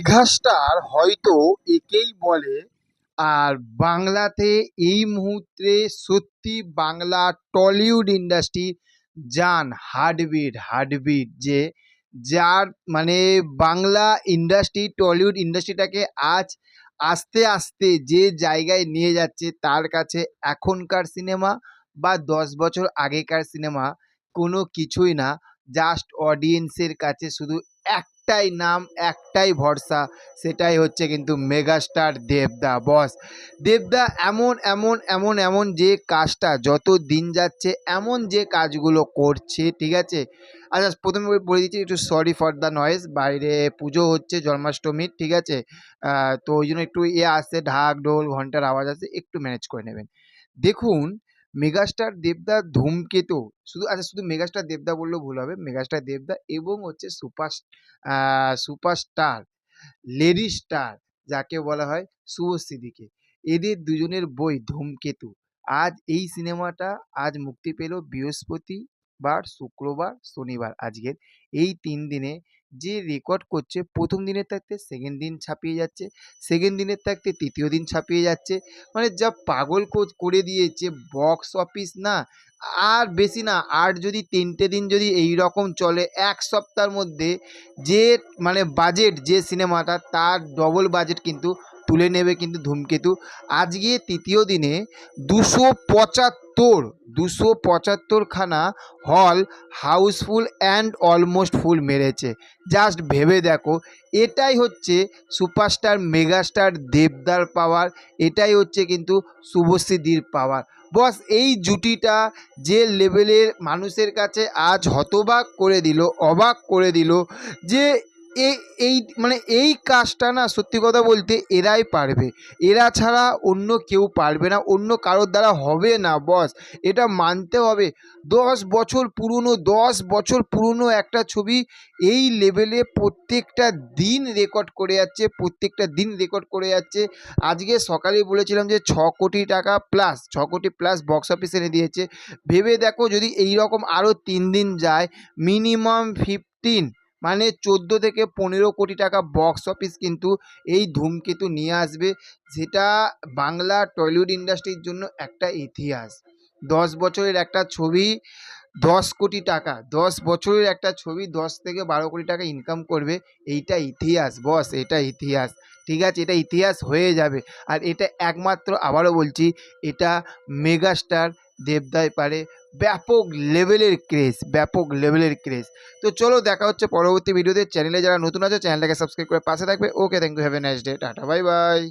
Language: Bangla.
মেগাস্টার হয়তো একেই বলে। আর বাংলাতে এই মুহূর্তে সত্যি বাংলা টলিউড ইন্ডাস্ট্রি জান হার্টবিট যে যার মানে বাংলা ইন্ডাস্ট্রি টলিউড ইন্ডাস্ট্রিটাকে আজ আস্তে আস্তে যে জায়গায় নিয়ে যাচ্ছে, তার কাছে এখনকার সিনেমা বা 10 বছর আগেকার সিনেমা কোনো কিছুই না। জাস্ট অডিয়েন্সের কাছে শুধু একটাই নাম, একটাই ভরসা, সেটাই হচ্ছে কিন্তু মেগাস্টার দেবদা। বস দেবদা এমন এমন এমন এমন যে কাজটা যত দিন যাচ্ছে এমন যে কাজগুলো করছে, ঠিক আছে। আচ্ছা, প্রথমে বলে দিচ্ছি, একটু সরি ফর দ্য নয়েজ, বাইরে পুজো হচ্ছে জন্মাষ্টমীর, ঠিক আছে। তো ওই জন্য একটু আসছে, ঢাক ঢোল ঘন্টার আওয়াজ আসছে, একটু ম্যানেজ করে নেবেন। দেখুন, মেগাস্টার দেবদা ধূমকেতু, শুধু মেগাস্টার দেবদা বললেও ভুল হবে। মেগাস্টার দেবদা এবং হচ্ছে সুপারস্টার লেডি স্টার যাকে বলা হয় শুভশ্রীদিকে, এদের দুজনের বই ধূমকেতু। আজ এই সিনেমাটা আজ মুক্তি পেল বৃহস্পতিবার, শুক্রবার, শনিবার, আজকের এই 3 দিনে যে রেকর্ড করছে, প্রথম দিনের থাকতে সেকেন্ড দিন ছাপিয়ে যাচ্ছে, সেকেন্ড দিনের থাকতে তৃতীয় দিন ছাপিয়ে যাচ্ছে। মানে যা পাগল করে দিয়েছে বক্স অফিস না। আর বেশি না, আর যদি 3টে দিন যদি এই রকম চলে, এক সপ্তাহের মধ্যে যে মানে বাজেট যে সিনেমাটা, তার ডবল বাজেট কিন্তু তুলে নেবে কিন্তু ধূমকেতু। আজকে তৃতীয় দিনে 275খানা হল হাউসফুল অ্যান্ড অলমোস্ট ফুল মেরেছে। জাস্ট ভেবে দেখো, এটাই হচ্ছে সুপারস্টার মেগাস্টার দেবদার পাওয়ার, এটাই হচ্ছে কিন্তু শুভশ্রীদির পাওয়ার। বস এই জুটিটা যে লেভেলের মানুষের কাছে আজ হতবাক করে দিল, অবাক করে দিল, যে এই এই মানে এই কাজটা না, সত্যি কথা বলতে এরাই পারবে। এরা ছাড়া অন্য কেউ পারবে না, অন্য কারোর দ্বারা হবে না বস, এটা মানতে হবে। 10 বছর পুরনো একটা ছবি এই লেভেলে প্রত্যেকটা দিন রেকর্ড করে যাচ্ছে। আজকে সকালে বলেছিলাম যে 6 কোটি টাকা প্লাস, 6 কোটি প্লাস বক্স অফিস এনে দিয়েছে। ভেবে দেখো, যদি এই রকম আরও 3 দিন যায়, মিনিমাম 15 মানে 14 থেকে 15 কোটি টাকা বক্স অফিস কিন্তু এই ধূমকেতু নিয়ে আসবে, যেটা বাংলা টলিউড ইন্ডাস্ট্রির জন্য একটা ইতিহাস। 10 বছরের একটা ছবি 10 কোটি টাকা, 10 বছরের একটা ছবি 10 থেকে 12 কোটি টাকা ইনকাম করবে, এইটা ইতিহাস বস, এটা ইতিহাস, ঠিক আছে, এটা ইতিহাস হয়ে যাবে। আর এটা একমাত্র, আবারও বলছি, এটা মেগাস্টার দেবদাই পারে। ব্যাপক লেভেলের ক্রেজ। তো চলো, দেখা হচ্ছে পরবর্তী ভিডিওতে। চ্যানেলে যারা নতুন আছে চ্যানেলটাকে সাবস্ক্রাইব করে পাশে থাকবে। Okay, thank you, have a nice day, tata, bye by.